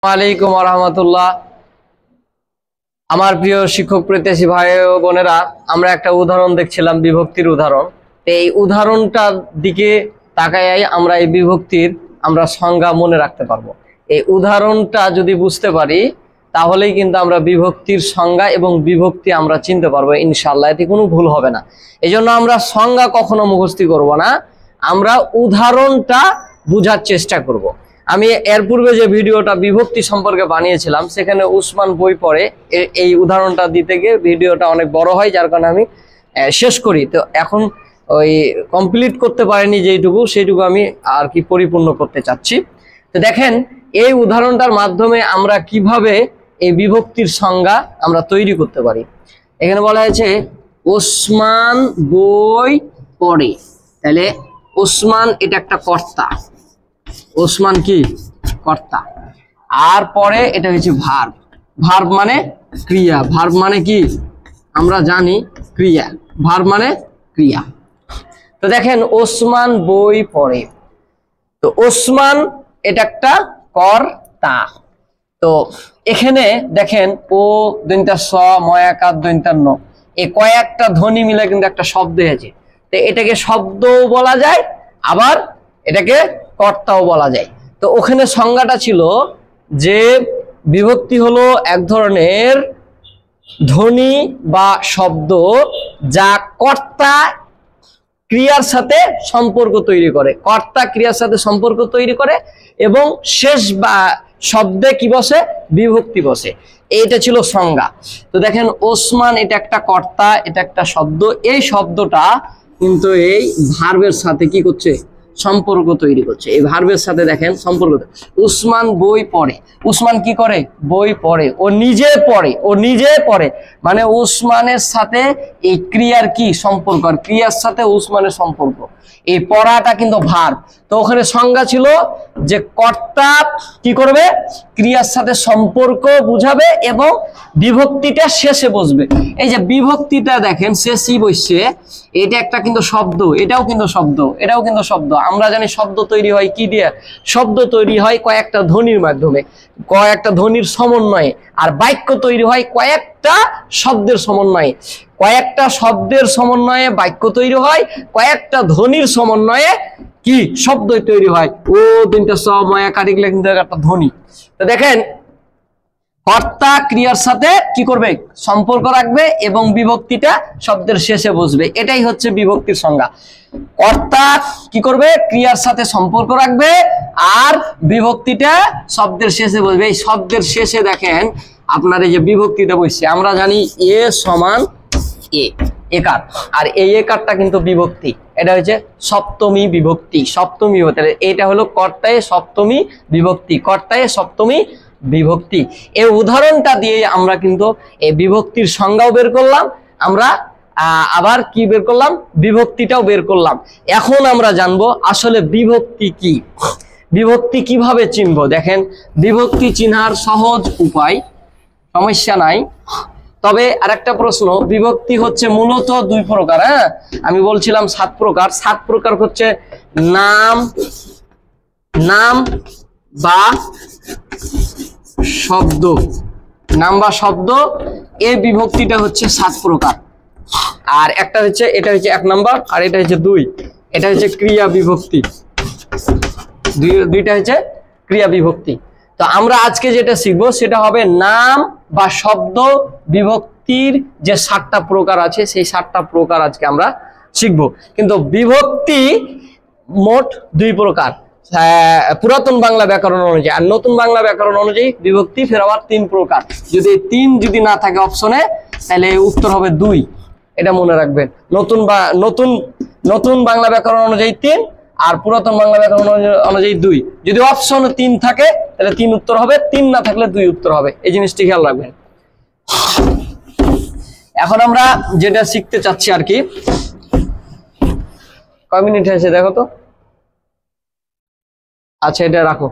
ওয়ালাইকুম ওয়া রাহমাতুল্লাহ। আমার প্রিয় শিক্ষক প্রত্যাশী ভাই ও বোনেরা, আমরা একটা উদাহরণ দেখছিলাম, বিভক্তির উদাহরণ। এই উদাহরণটার দিকে তাকাই আমরা এই বিভক্তির আমরা সংজ্ঞা মনে রাখতে পারবো। এই উদাহরণটা যদি বুঝতে পারি তাহলেই কিন্তু আমরা বিভক্তির সংজ্ঞা এবং বিভক্তি আমরা চিনতে পারবো ইনশাআল্লাহ, এতে কোনো ভুল হবে না। এজন্য আমরা সংজ্ঞা কখনো মুখস্থ করব না, আমরা উদাহরণটা বোঝার চেষ্টা করব। আমি এর পূর্বে যে ভিডিওটা বিভক্তি সম্পর্কে বানিয়েছিলাম সেখানে উসমান বই পড়ে এই উদাহরণটা দিতে গিয়ে ভিডিওটা অনেক বড় হয়, যার কারণে আমি শেষ করি। তো এখন ওই কমপ্লিট করতে পারিনি যেইটুকু, সেইটুকু আমি আর কি পরিপূর্ণ করতে চাচ্ছি। তো দেখেন এই উদাহরণটার মাধ্যমে আমরা কিভাবে এই বিভক্তির সংজ্ঞা আমরা তৈরি করতে পারি। এখানে বলা হয়েছে ওসমান বই পড়ে, তাহলে ওসমান এটা একটা কর্তা, ওসমান কি কর্তা। আর পরে এটা হচ্ছে ভার্ব, ভার্ব মানে ক্রিয়া, ভার্ব মানে কি আমরা জানি ক্রিয়া, ভার্ব মানে ক্রিয়া। তো দেখেন ওসমান বই পড়ে, তো ওসমান এটা একটা কর্তা। তো এখানে দেখেন ও দন্তা স ময়াকার দন্তা ন, এই কয়েকটা ধ্বনি মিলে কিন্তু একটা শব্দ হয়েছে। তো এটাকে শব্দও বলা যায়, আবার এটাকে কর্তাও বলা যায়। তো ওখানে সংজ্ঞাটা ছিল যে বিভক্তি হলো এক ধরনের ধ্বনি বা শব্দ যা কর্তা ক্রিয়ার সাথে সম্পর্ক তৈরি করে, কর্তা ক্রিয়ার সাথে সম্পর্ক তৈরি করে এবং শেষ বা শব্দে কি বসে, বিভক্তি বসে। এইটা ছিল সংজ্ঞা। তো দেখেন ওসমান এটা একটা কর্তা, এটা একটা শব্দ, এই শব্দটা কিন্তু এই ভার্বের সাথে কি করছে, সম্পর্ক তৈরি করছে। এই ভার্বের সাথে দেখেন সম্পর্ক। উসমান বই পড়ে, উসমান কি করে, বই পড়ে, ও নিজে পড়ে, ও নিজে পড়ে মানে উসমানের সাথে এই ক্রিয়ার কি সম্পর্ক, আর ক্রিয়ার সাথে উসমানের সম্পর্ক। এই পড়াটা কিন্তু ভার্ব। তো ওখানে সংজ্ঞা ছিল যে কর্তা কি করবে, ক্রিয়ার সাথে সম্পর্ক বুঝাবে এবং বিভক্তিটা শেষে বসবে। এই যে বিভক্তিটা দেখেন শেষই বসছে, এটা একটা কিন্তু শব্দ, এটাও কিন্তু শব্দ, এটাও কিন্তু শব্দ। আমরা জানি শব্দ তৈরি হয় কি দিয়ে, শব্দ তৈরি হয় কয়েকটা ধ্বনির মাধ্যমে, কয়েকটা ধ্বনির সমন্বয়ে। আর বাক্য তৈরি হয় কয়েকটা শব্দের সমন্বয়ে, কয়েকটা শব্দের সমন্বয়ে বাক্য তৈরি হয়, কয়েকটা ধ্বনির সমন্বয়ে কি শব্দ তৈরি হয়। ও তিনটা সময় কাটিগলে কিন্তু একটা ধ্বনি। তো দেখেন কর্তা ক্রিয়ার সাথে কি করবে, সম্পর্ক রাখবে এবং বিভক্তিটা শব্দের শেষে বসবে। এটাই হচ্ছে বিভক্তির সংজ্ঞা। কর্তা কি করবে, ক্রিয়ার সাথে সম্পর্ক রাখবে আর বিভক্তিটা শব্দের শেষে বসবে। এই শব্দের শেষে দেখেন আপনার এই যে বিভক্তিটা বসছে, আমরা জানি এ সমান এ, একার, আর এই একারটা কিন্তু বিভক্তি, এটা হচ্ছে সপ্তমী বিভক্তি, সপ্তমী বিভক্তি। এটা হলো কর্তায় সপ্তমী বিভক্তি, কর্তায় সপ্তমী বিভক্তি। এই উদাহরণটা দিয়ে আমরা কিন্তু এই বিভক্তির সংজ্ঞাও বের করলাম, আমরা আবার কি বের করলাম, বিভক্তিটাও বের করলাম। এখন আমরা জানবো আসলে বিভক্তি কি, বিভক্তি কিভাবে চিনবো। দেখেন বিভক্তি চিনার সহজ উপায়, সমস্যা নাই। তবে আরেকটা প্রশ্ন, বিভক্তি হচ্ছে মূলত দুই প্রকার। হ্যাঁ, আমি বলছিলাম 7 প্রকার। 7 প্রকার হচ্ছে নাম, নাম বা শব্দ, নাম বা শব্দ, এই বিভক্তিটা হচ্ছে 7 প্রকার। আর একটা হচ্ছে, এটা হচ্ছে 1 নাম্বার, আর এটা হচ্ছে 2, এটা হচ্ছে ক্রিয়া বিভক্তি। দুইটা হচ্ছে ক্রিয়া বিভক্তি। তো আমরা আজকে যেটা শিখবো সেটা হবে নাম বা শব্দ বিভক্তির যে 7টা প্রকার আছে, সেই 7টা প্রকার আজকে আমরা শিখবো। কিন্তু বিভক্তি মোট 2 প্রকার, পুরাতন বাংলা ব্যাকরণ অনুযায়ী, আর নতুন বাংলা ব্যাকরণ অনুযায়ী বিভক্তি ফের আবার 3 প্রকার। যদি 3 যদি না থাকে অপশনে, তাহলে উত্তর হবে 2, এটা মনে রাখবেন। নতুন বাংলা ব্যাকরণ অনুযায়ী 3, আর পুরাতন বাংলা ব্যাকরণ অনুযায়ী 2। যদি অপশন 3 থাকে তাহলে 3 উত্তর হবে, 3 না থাকলে 2 উত্তর হবে। এই জিনিসটি খেয়াল রাখবেন। এখন আমরা যেটা শিখতে চাচ্ছি আর কি, কয় মিনিট হয়েছে দেখো তো। আচ্ছা এটা রাখো।